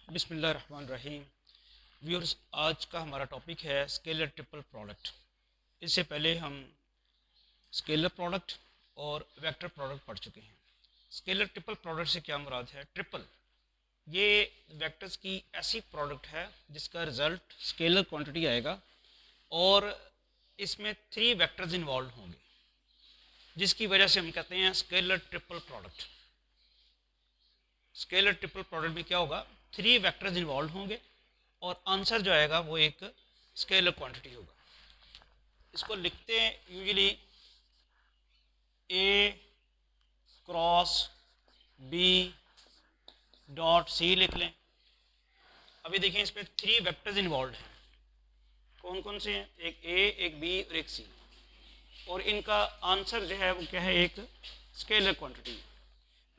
बिस्मिल्लाहिर्रहमानिर्रहीम। व्यूअर्स, आज का हमारा टॉपिक है स्केलर ट्रिपल प्रोडक्ट। इससे पहले हम स्केलर प्रोडक्ट और वेक्टर प्रोडक्ट पढ़ चुके हैं। स्केलर ट्रिपल प्रोडक्ट से क्या मुराद है? ट्रिपल ये वेक्टर्स की ऐसी प्रोडक्ट है जिसका रिज़ल्ट स्केलर क्वांटिटी आएगा और इसमें 3 वेक्टर्स इन्वॉल्व होंगे, जिसकी वजह से हम कहते हैं scalar triple product. Scalar triple product में क्या होगा? 3 वेक्टर्स इन्वॉल्व होंगे और आंसर जो आएगा वो एक स्केलर क्वांटिटी होगा। इसको लिखते हैं यूजुअली ए क्रॉस बी डॉट सी लिख लें। अभी देखें, इसमें 3 वेक्टर्स इन्वॉल्व हैं। कौन कौन से हैं? एक ए, एक बी और एक सी। और इनका आंसर जो है वो क्या है? एक स्केलर क्वांटिटी।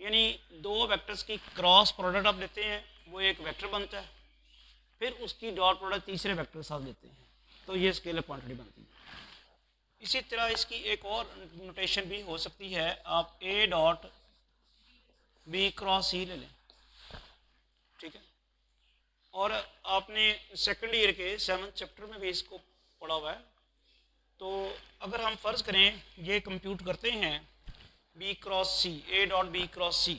यानी 2 वेक्टर्स की क्रॉस प्रोडक्ट आप लेते हैं, वो एक वेक्टर बनता है, फिर उसकी डॉट प्रोडक्ट तीसरे वेक्टर के साथ लेते हैं, तो ये स्केलर क्वांटिटी बनती है। इसी तरह इसकी एक और नोटेशन भी हो सकती है। आप ए डॉट बी क्रॉस सी ले लें, ठीक है। और आपने सेकेंड ईयर के 7th चैप्टर में भी इसको पढ़ा हुआ है। तो अगर हम फ़र्ज़ करें ये कंप्यूट करते हैं B cross C, A dot B cross C,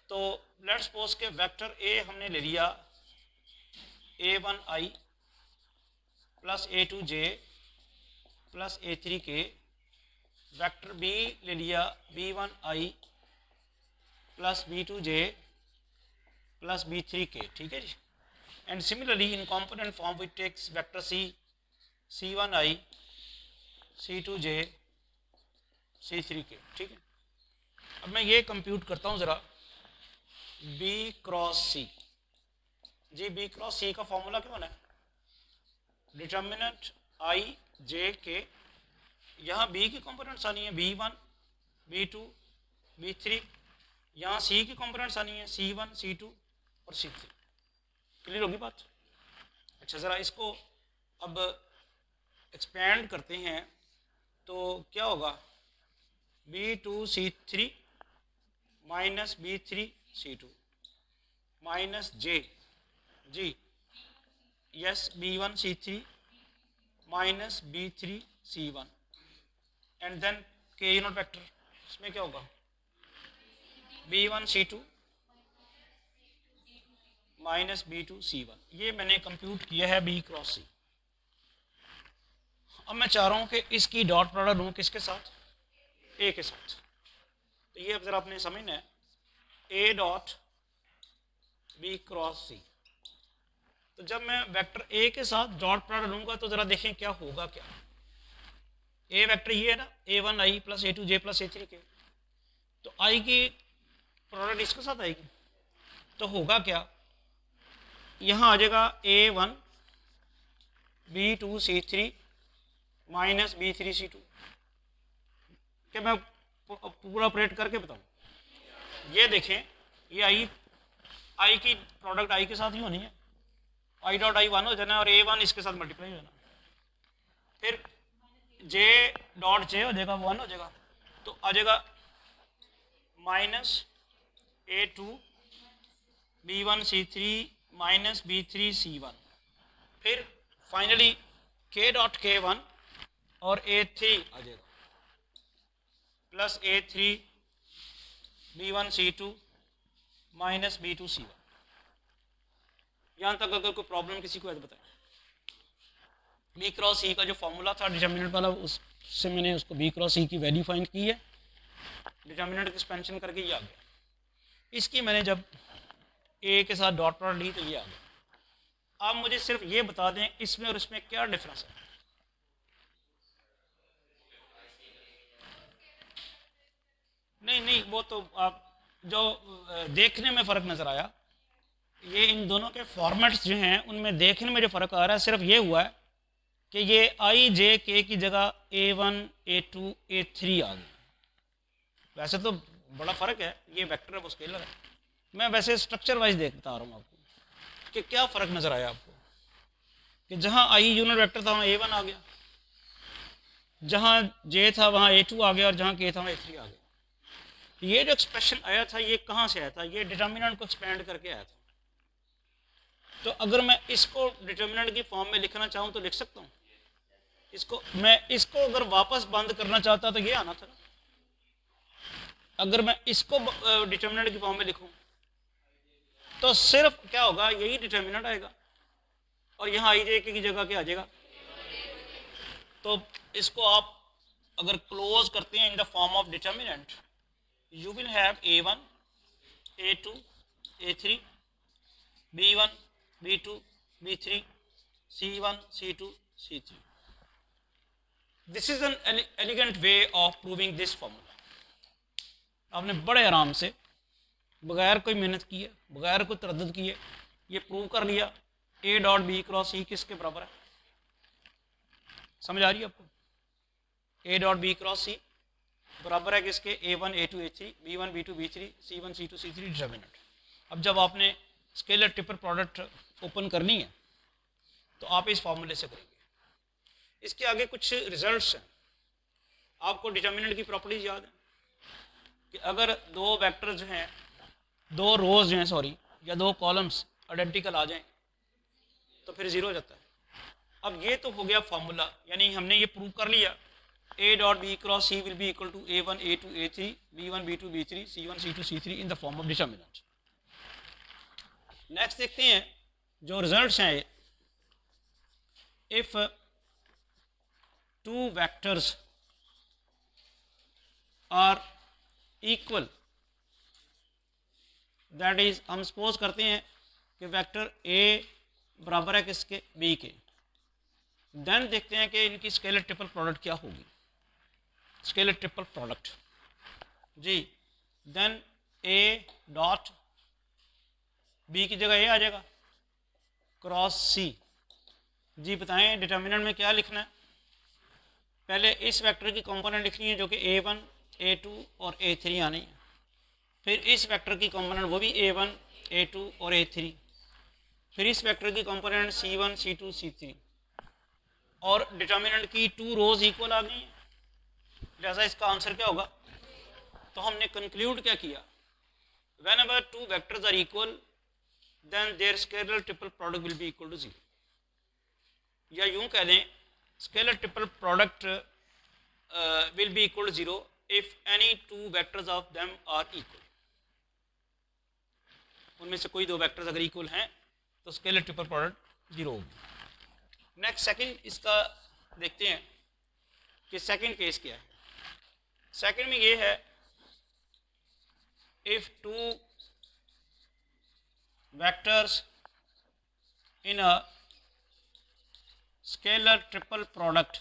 तो लेट्स सपोज के वेक्टर ए हमने ले लिया a1i plus a2j plus a3k, vector B ले लिया b1i plus b2j plus b3k, ठीक है जी। And similarly in component form we takes vector C, c1i c2j c3k, ठीक है। अब मैं ये कंप्यूट करता हूँ ज़रा, b क्रॉस सी। जी, b क्रॉस सी का फॉर्मूला क्या होना है? Determinant i j k। यहाँ b की कंपोनेंट्स आनी है b1 b2 b3, यहाँ c की कंपोनेंट्स आनी है c1 c2 और c3। क्लियर होगी बात? अच्छा, ज़रा इसको अब एक्सपेंड करते हैं तो क्या होगा? b2 c3 minus b3 c2 minus j जी yes b1 c3 minus b3 c1 and then k unit vector. इसमें क्या होगा? b1 c2 minus b2 c1। ये मैंने कंप्यूट किया है b क्रॉस सी। अब मैं चाह रहा हूँ कि इसकी डॉट प्रोडक्ट लूँ किसके साथ? ए के साथ। तो ये अब ज़रा आपने समझना है, ए डॉट बी क्रॉस सी। तो जब मैं वेक्टर ए के साथ डॉट प्रोडक्ट लूँगा तो ज़रा देखें क्या होगा। क्या ए वेक्टर ये है ना, a1i plus a2j plus a3k। तो आई की प्रोडक्ट इसके साथ आएगी, तो होगा क्या? यहाँ आ जाएगा a1 b2 c3 minus b3 c2। क्या मैं पूरा ऑपरेट करके बताऊँ? ये देखें, ये आई की प्रोडक्ट आई के साथ ही होनी है। आई डॉट आई 1 हो जाना और a1 इसके साथ मल्टीप्लाई हो जाना, फिर j डॉट j हो जाएगा, 1 हो जाएगा। तो आ जाएगा minus a2 b1 c3 minus b3 c1, फिर फाइनली k डॉट k1 और a3 आ जाएगा plus a3 b1 c2 minus b2 c1। यहाँ तक अगर कोई प्रॉब्लम किसी को है तो बताएं। बी क्रॉस सी का जो फॉर्मूला था डिटर्मिनेंट वाला, उससे मैंने उसको बी क्रॉस सी की वैल्यू फाइंड की है, डिटर्मिनेंट की एक्सपेंशन करके ये आ गया। इसकी मैंने जब ए के साथ डॉट प्रोडक्ट ली तो ये आ गया। आप मुझे सिर्फ ये बता दें इसमें और इसमें क्या डिफरेंस है? नहीं, वो तो आप जो देखने में फ़र्क नज़र आया, ये इन दोनों के फॉर्मेट्स जो हैं उनमें देखने में जो फ़र्क आ रहा है सिर्फ ये हुआ है कि ये आई जे के की जगह a1 a2 a3 आ गई। वैसे तो बड़ा फ़र्क है, ये वेक्टर है वो स्केलर है। मैं वैसे स्ट्रक्चर वाइज बता रहा हूँ आपको कि क्या फ़र्क नज़र आया आपको कि जहाँ आई यूनिट वेक्टर था वहाँ a1 आ गया, जहाँ j था वहाँ a2 आ गया और जहाँ k था वहाँ a3 आ गया। ये जो एक्सप्रेशन आया था ये कहाँ से आया था? ये डिटर्मिनेंट को एक्सपेंड करके आया था। तो अगर मैं इसको डिटर्मिनेंट की फॉर्म में लिखना चाहूँ तो लिख सकता हूँ इसको। मैं इसको अगर वापस बंद करना चाहता तो ये आना था। अगर मैं इसको डिटर्मिनेंट की फॉर्म में लिखूं तो सिर्फ क्या होगा, यही डिटर्मिनेंट आएगा और यहाँ आई जे की जगह क्या आ जाएगा। तो इसको आप अगर क्लोज करते हैं इन the form of determinant, you will have a1 a2 a3 b1 b2 b3 c1 c2 c3। This is an elegant way of proving this formula. आपने बड़े आराम से बगैर कोई मेहनत किए, बगैर कोई तरद्दुद किए ये प्रूव कर लिया ए डॉट बी क्रॉस ई किसके बराबर है। समझ आ रही है आपको? ए डॉट बी क्रॉस सी बराबर है किसके, a1 a2 a3 b1 b2 b3 c1 c2 c3 determinant. अब जब आपने स्केलर ट्रिपल प्रोडक्ट ओपन करनी है तो आप इस फॉर्मूले से करेंगे। इसके आगे कुछ रिजल्ट्स हैं। आपको डिटर्मिनेंट की प्रॉपर्टीज याद है कि अगर दो वेक्टर जो हैं, दो रोज जो हैं सॉरी, या दो कॉलम्स आइडेंटिकल आ जाएं तो फिर जीरो हो जाता है। अब ये तो हो गया फॉर्मूला, यानी हमने ये प्रूव कर लिया a dot B cross c will be equal to a1 a2 a3 b1 b2 b3 c1 c2 c3 in the form of determinant. Next देखते हैं जो रिजल्ट्स हैं। If two vectors are equal, that is हम suppose करते हैं कि vector a बराबर है किसके, b के। देन देखते हैं कि इनकी स्केलर ट्रिपल प्रोडक्ट क्या होगी। स्केलर ट्रिपल प्रोडक्ट जी, देन a डॉट b की जगह a आ जाएगा क्रॉस c। जी बताएं डिटर्मिनेंट में क्या लिखना है। पहले इस वेक्टर की कंपोनेंट लिखनी है जो कि a1 a2 और a3 आनी है। फिर इस वेक्टर की कंपोनेंट वो भी a1 a2 और a3। फिर इस वेक्टर की कंपोनेंट c1 c2 c3 और डिटर्मिनेंट की टू रोज इक्वल आ गई हैं। जैसा इसका आंसर क्या होगा, तो हमने कंक्लूड क्या किया, whenever two vectors are equal then their scalar triple product will be equal to 0। या यूं कह दें scalar triple product will be equal to 0 if any two vectors of them are equal। उनमें से कोई दो वेक्टर्स अगर इक्वल हैं तो स्केलर ट्रिपल प्रोडक्ट 0 होगी। नेक्स्ट सेकंड इसका देखते हैं कि सेकंड केस क्या है। सेकंड में ये है, if two vectors in a scalar triple product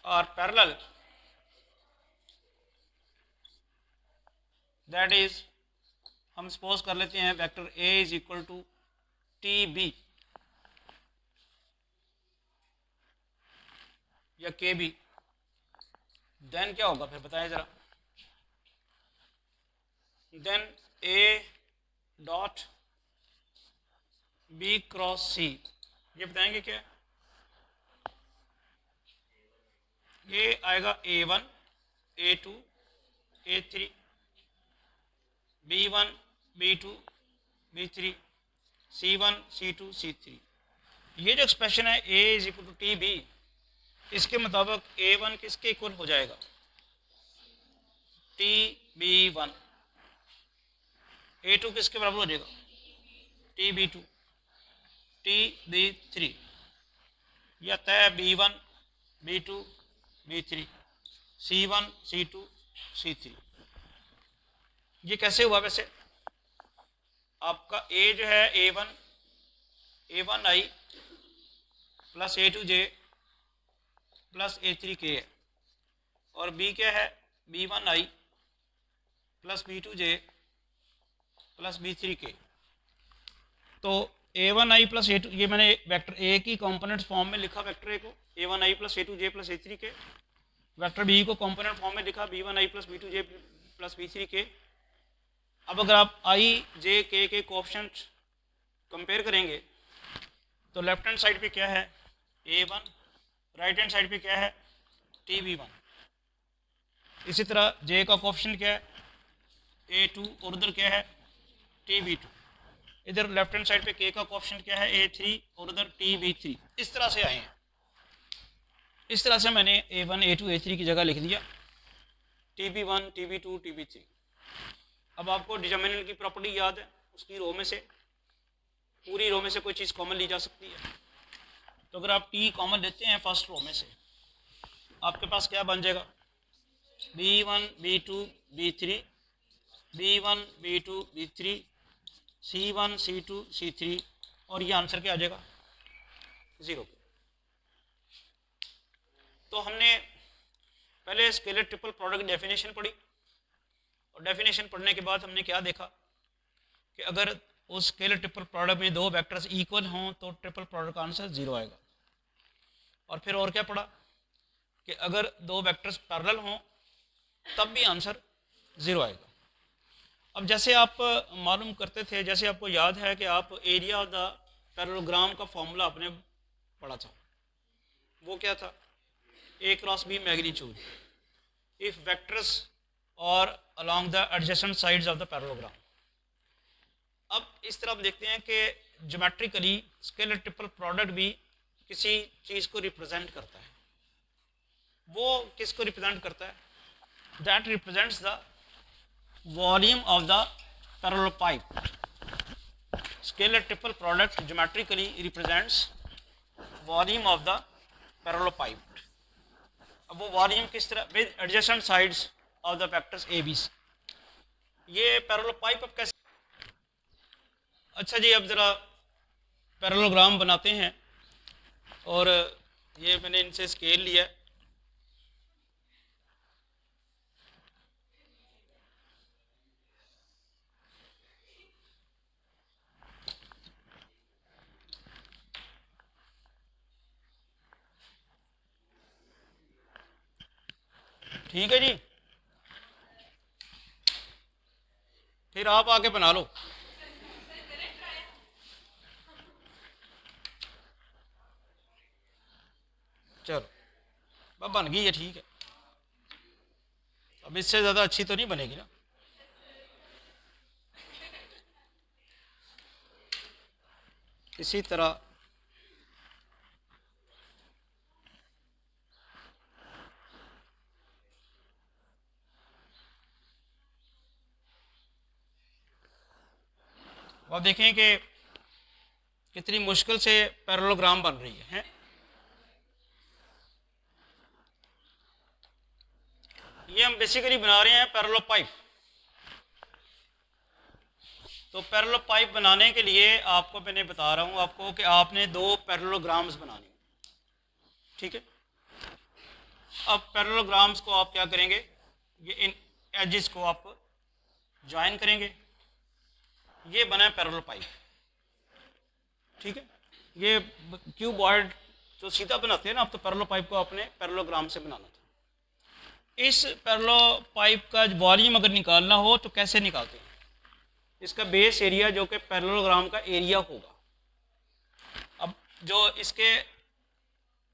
are parallel, that is हम सपोज कर लेते हैं vector a is equal to TB या KB। देन क्या होगा फिर बताएं जरा। Then A dot B cross C, ये बताएंगे क्या है। ये आएगा A1 A2 A3 B1 B2 B3 C1 C2 C3। ये जो एक्सप्रेशन है A is equal to TB, इसके मुताबिक A1 किसके इक्वल हो जाएगा, TB1। A2 किसके बराबर हो जाएगा, TB2। TB3 या तय B1 B2 B3 C1 C2 C3। ये कैसे हुआ वैसे, आपका A जो है A1I plus A2J plus A3K है और B क्या है B1I plus B2J plus B3K। तो A1I प्लस A2, ये मैंने वेक्टर A की कंपोनेंट फॉर्म में लिखा वेक्टर A को A1I plus A2J plus A3K। Vector B को कंपोनेंट फॉर्म में लिखा B1I plus B2J plus B3K। अब अगर आप I J K के कोएफिशिएंट कंपेयर करेंगे तो लेफ्ट हैंड साइड पे क्या है A1, राइट हैंड साइड पे क्या है TB1। इसी तरह J का कोएफिशिएंट क्या है A2 और उधर क्या है TB2। इधर लेफ्ट हैंड साइड पे K का कोएफिशिएंट क्या है A3 और उधर TB3। इस तरह से आए हैं। इस तरह से मैंने A1 A2 A3 की जगह लिख दिया TB1 TB2 TB3। अब आपको डिटर्मिनेंट की प्रॉपर्टी याद है, उसकी रो में से, पूरी रो में से कोई चीज़ कॉमन ली जा सकती है। तो अगर आप T कॉमन लेते हैं फर्स्ट रो में से, आपके पास क्या बन जाएगा B1 B2 B3 B1 B2 B3 C1 C2 C3 और ये आंसर क्या आ जाएगा 0। तो हमने पहले स्केलर ट्रिपल प्रोडक्ट डेफिनेशन पढ़ी और डेफिनेशन पढ़ने के बाद हमने क्या देखा कि अगर उस स्केलर ट्रिपल प्रोडक्ट में दो वेक्टर्स इक्वल हों तो ट्रिपल प्रोडक्ट का आंसर 0 आएगा। और फिर और क्या पढ़ा कि अगर दो वेक्टर्स पैरेलल हों तब भी आंसर 0 आएगा। अब जैसे आप मालूम करते थे, जैसे आपको याद है कि आप एरिया ऑफ द पैरेललोग्राम का फॉर्मूला आपने पढ़ा था, वो क्या था A cross B magnitude if vectors are along the adjacent sides of the parallelogram. अब इस तरह हम देखते हैं कि ज्योमेट्रिकली स्केलर ट्रिपल प्रोडक्ट भी किसी चीज़ को रिप्रेजेंट करता है। वो किसको रिप्रेजेंट करता है? That represents the volume of the parallel pipe. Scalar triple product geometrically represents volume of the parallel pipe. अब वो वॉल्यूम किस तरह? With adjacent sides of the vectors A B C. ये पैरेलल पाइप अब कैसे? अच्छा जी, अब ज़रा पैरेललोग्राम बनाते हैं और ये मैंने इनसे स्केल लिया है। ठीक है जी, फिर आप आके बना लो। चलो अब बन गई है, ठीक है। अब इससे ज़्यादा अच्छी तो नहीं बनेगी ना। इसी तरह आप देखें कि कितनी मुश्किल से पैरेललोग्राम बन रही है। ये हम बेसिकली बना रहे हैं पैरेलल पाइप। तो पैरेलल पाइप बनाने के लिए आपको मैंने बता रहा हूँ आपको कि आपने दो पैरेललोग्राम्स बनाने, ठीक है। अब पैरेललोग्राम्स को आप क्या करेंगे, ये इन एजेस को आप ज्वाइन करेंगे, ये बना है पैरेलल पाइप, ठीक है। ये क्यूबॉइड जो सीधा बनाते हैं ना, आप तो पैरेलल पाइप को अपने पैरेललोग्राम से बनाना था। इस पैरेलल पाइप का वॉल्यूम अगर निकालना हो तो कैसे निकालते हैं? इसका बेस एरिया जो कि पैरेललोग्राम का एरिया होगा। अब जो इसके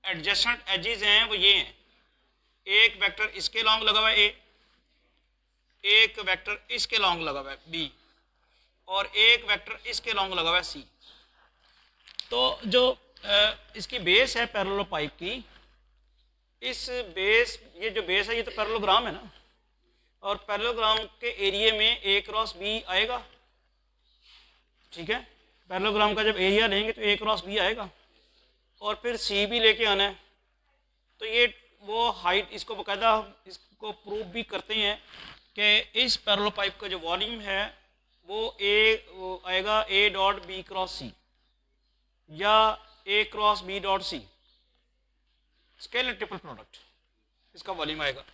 एडजेसेंट एजेस हैं वो ये हैं, एक वेक्टर इसके लॉन्ग लगा हुआ है ए, एक वेक्टर इसके लॉन्ग लगा हुआ है बी और एक वेक्टर इसके लॉन्ग लगा हुआ है सी। तो जो इसकी बेस है पैरेलल पाइप की, इस बेस, ये जो बेस है ये तो पैरेललोग्राम है ना, और पैरेललोग्राम के एरिया में ए क्रॉस बी आएगा, ठीक है। पैरेललोग्राम का जब एरिया लेंगे तो ए क्रॉस बी आएगा और फिर सी भी लेके आना है। तो ये वो हाइट, इसको बाकायदा इसको प्रूव भी करते हैं कि इस पैरेलल पाइप का जो वॉल्यूम है वो आएगा A dot B cross C या A cross B dot C, scalar triple product, इसका वॉल्यूम आएगा।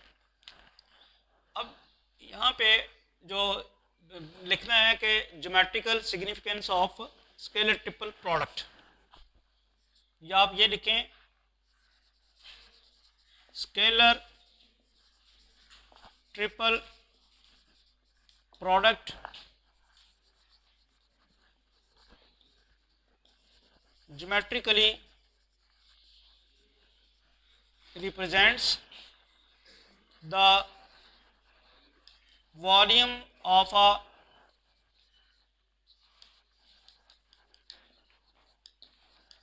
अब यहाँ पे जो लिखना है कि geometrical significance of scalar triple product, या आप ये लिखें scalar triple product geometrically represents the volume of a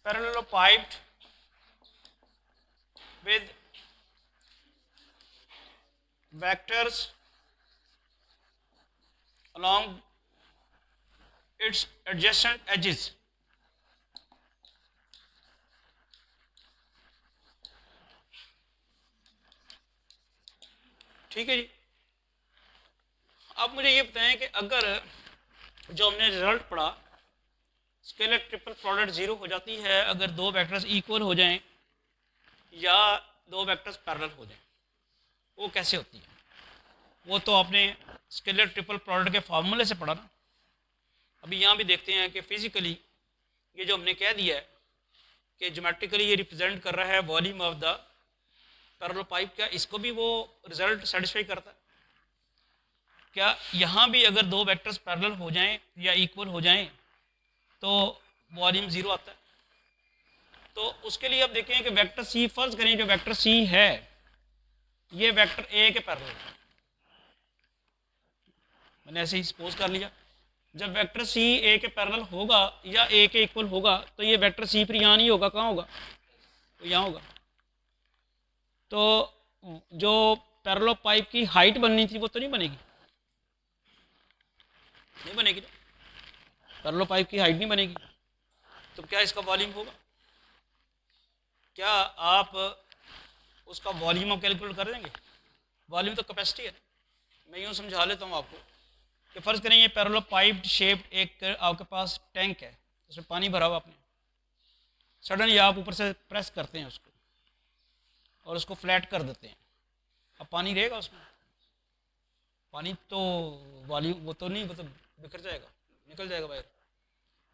parallelepiped with vectors along its adjacent edges. ठीक है जी। अब मुझे ये बताएं कि अगर जो हमने रिजल्ट पढ़ा स्केलर ट्रिपल प्रोडक्ट जीरो हो जाती है अगर दो वेक्टर्स इक्वल हो जाएं या दो वेक्टर्स पैरेलल हो जाएं, वो कैसे होती है? वो तो आपने स्केलर ट्रिपल प्रोडक्ट के फार्मूले से पढ़ा ना। अभी यहाँ भी देखते हैं कि फिजिकली ये जो हमने कह दिया है कि ज्योमेट्रिकली ये रिप्रेजेंट कर रहा है volume of the parallel pipe, क्या इसको भी वो रिजल्ट सेटिस्फाई करता है? क्या यहाँ भी अगर दो वेक्टर्स पैरेलल हो जाएं या इक्वल हो जाएं तो वॉल्यूम ज़ीरो आता है? तो उसके लिए अब देखें कि वेक्टर सी, फर्ज करें जो वेक्टर सी है ये वेक्टर ए के पैरेलल है। मैंने ऐसे ही सपोज कर लिया जब वेक्टर सी ए के पैरेलल होगा या ए के इक्वल होगा तो ये वेक्टर सी फिर यहाँ नहीं होगा, कहाँ होगा? तो यहाँ होगा। तो जो पैरेलल पाइप की हाइट बननी थी वो तो नहीं बनेगी, नहीं बनेगी ना, पैरेलल पाइप की हाइट नहीं बनेगी। तो क्या इसका वॉल्यूम होगा? क्या आप उसका वॉल्यूम कैलकुलेट कर देंगे? वॉल्यूम तो कैपेसिटी है। मैं यूँ समझा लेता हूँ आपको कि फ़र्ज़ करें ये पैरेलल पाइप शेप्ड एक आपके पास टैंक है, उसमें पानी भरा हुआ आपने, सडनली आप ऊपर से प्रेस करते हैं उसको और उसको फ्लैट कर देते हैं, अब पानी रहेगा उसमें? पानी तो वॉल्यूम वो तो नहीं, मतलब बिखर जाएगा, निकल जाएगा बाहर।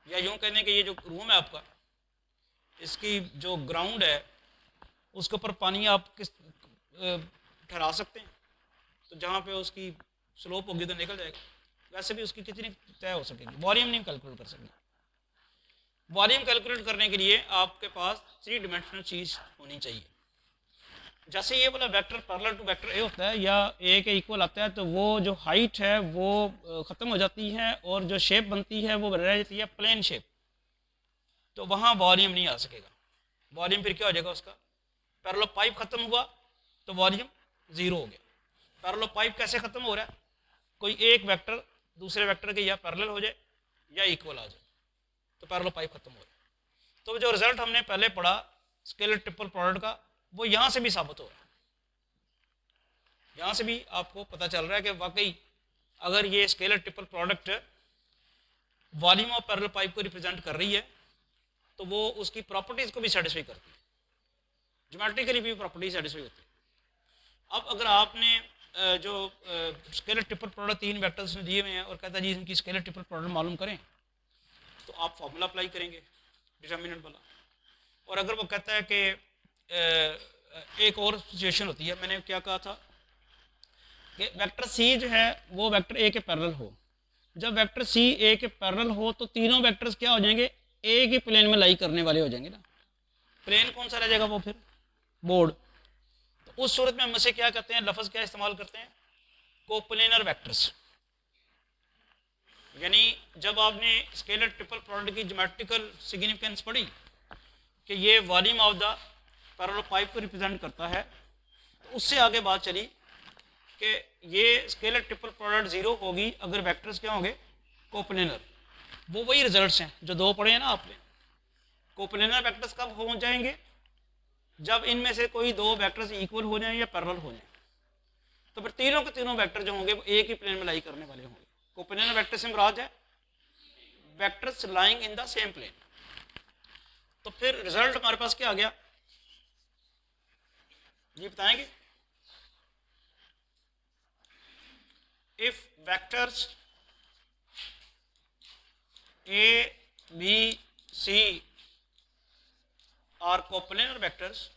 या यूँ कहने कि ये जो रूम है आपका, इसकी जो ग्राउंड है उसके ऊपर पानी आप किस ठहरा सकते हैं, तो जहाँ पे उसकी स्लोप होगी तो निकल जाएगा। वैसे भी उसकी कितनी तय हो सकेगी? वॉल्यूम नहीं कैलकुलेट कर सकेंगे। वॉल्यूम कैलकुलेट करने के लिए आपके पास थ्री डिमेंशनल चीज़ होनी चाहिए। जैसे ये वाला vector parallel to vector A होता है या ए के इक्वल आता है तो वो जो हाइट है वो ख़त्म हो जाती है और जो शेप बनती है वो रह जाती है प्लेन शेप, तो वहाँ वॉल्यूम नहीं आ सकेगा। वॉल्यूम फिर क्या हो जाएगा उसका? पैरेलल पाइप ख़त्म हुआ तो वॉल्यूम ज़ीरो हो गया। पैरेलल पाइप कैसे ख़त्म हो रहा है? कोई एक वेक्टर दूसरे वेक्टर के या पैरेलल हो जाए या इक्वल आ जाए तो पैरेलल पाइप ख़त्म हो रहा है। तो जो रिजल्ट हमने पहले पढ़ा स्केलर ट्रिपल प्रोडक्ट का, वो यहाँ से भी साबित हो रहा है। यहाँ से भी आपको पता चल रहा है कि वाकई अगर ये scalar triple product volume of parallel pipe को रिप्रेजेंट कर रही है तो वो उसकी प्रॉपर्टीज़ को भी सेटिस्फाई करती है, ज्योमेट्रिकली भी प्रॉपर्टीज सेटिस्फाई होती है। अब अगर आपने जो स्केलर ट्रिपल प्रोडक्ट तीन वेक्टर्स में दिए हुए हैं और कहता है जी इनकी स्केलर ट्रिपल प्रोडक्ट मालूम करें, तो आप फॉर्मूला अप्लाई करेंगे डिटर्मिनेंट वाला। और अगर वो कहता है कि एक और सिचुएशन होती है, मैंने क्या कहा था कि वेक्टर सी जो है वो वेक्टर ए के पैरेलल हो। जब वेक्टर सी ए के पैरेलल हो तो तीनों वेक्टर्स क्या हो जाएंगे? ए के प्लेन में लाई करने वाले हो जाएंगे ना। प्लेन कौन सा रह जाएगा? वो फिर बोर्ड। तो उस सूरत में हम से क्या कहते हैं, लफ्ज़ क्या इस्तेमाल करते हैं? Coplanar vectors. यानी जब आपने स्केलर ट्रिपल प्रोडक्ट की ज्योमेट्रिकल सिग्निफिकेंस पढ़ी कि ये volume of the parallel pipe को रिप्रेजेंट करता है, तो उससे आगे बात चली कि ये स्केलर ट्रिपल प्रोडक्ट ज़ीरो होगी अगर वेक्टर्स क्या होंगे? कोप्लेनर। वो वही रिजल्ट्स हैं जो दो पढ़े हैं ना आपने। कोप्लेनर वेक्टर्स कब हो जाएंगे? जब इनमें से कोई दो वेक्टर्स इक्वल हो जाएं या पैरेलल हो जाएं, तो फिर तीनों के तीनों वेक्टर जो होंगे वो एक ही प्लेन में लाई करने वाले होंगे। कोप्लेनर वेक्टर से मुराद है vectors lying in the same plane. तो फिर रिजल्ट हमारे पास क्या आ गया ये बताएंगे? If vectors A B C are coplanar vectors,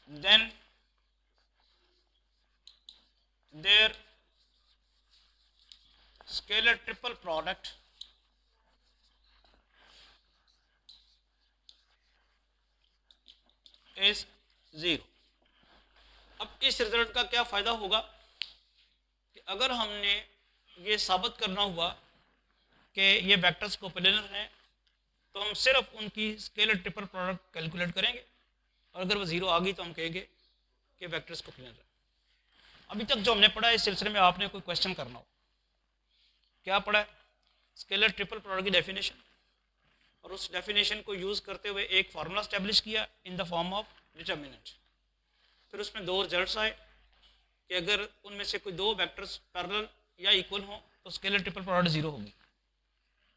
then their scalar triple product is 0। अब इस रिजल्ट का क्या फ़ायदा होगा कि अगर हमने ये साबित करना हुआ कि ये वेक्टर्स कोप्लेनर हैं, तो हम सिर्फ उनकी स्केलर ट्रिपल प्रोडक्ट कैलकुलेट करेंगे, और अगर वो 0 आ गई तो हम कहेंगे कि वेक्टर्स कोप्लेनर है। अभी तक जो हमने पढ़ा है इस सिलसिले में आपने कोई क्वेश्चन करना हो, क्या पढ़ा है? स्केलर ट्रिपल प्रोडक्ट की डेफिनेशन, और उस डेफिनेशन को यूज़ करते हुए एक फार्मूला स्टैब्लिश किया इन द फॉर्म ऑफ डिटर्मिनेंट। फिर उसमें दो रिजल्ट्स आए कि अगर उनमें से कोई दो वेक्टर्स पैरेलल या इक्वल हों तो स्केलर ट्रिपल प्रोडक्ट 0 होगी।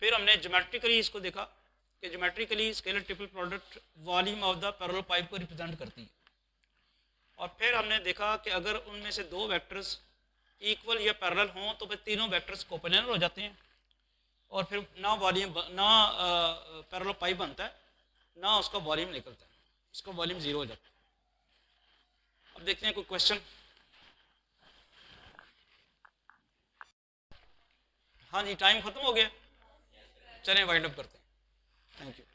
फिर हमने ज्योमेट्रिकली इसको देखा कि geometrically scalar triple product volume of the parallel pipe को रिप्रेजेंट करती है। और फिर हमने देखा कि अगर उनमें से दो वेक्टर्स इक्वल या पैरेलल हों तो फिर तीनों वेक्टर्स कोप्लेनर हो जाते हैं, और फिर ना वॉल्यूम ना पैरेलल पाइप बनता है, ना उसका वॉल्यूम निकलता है, उसका वॉल्यूम 0 हो जाता है। अब देखते हैं कोई क्वेश्चन। हाँ जी, टाइम खत्म हो गया, चलें वाइंड अप करते हैं। Thank you.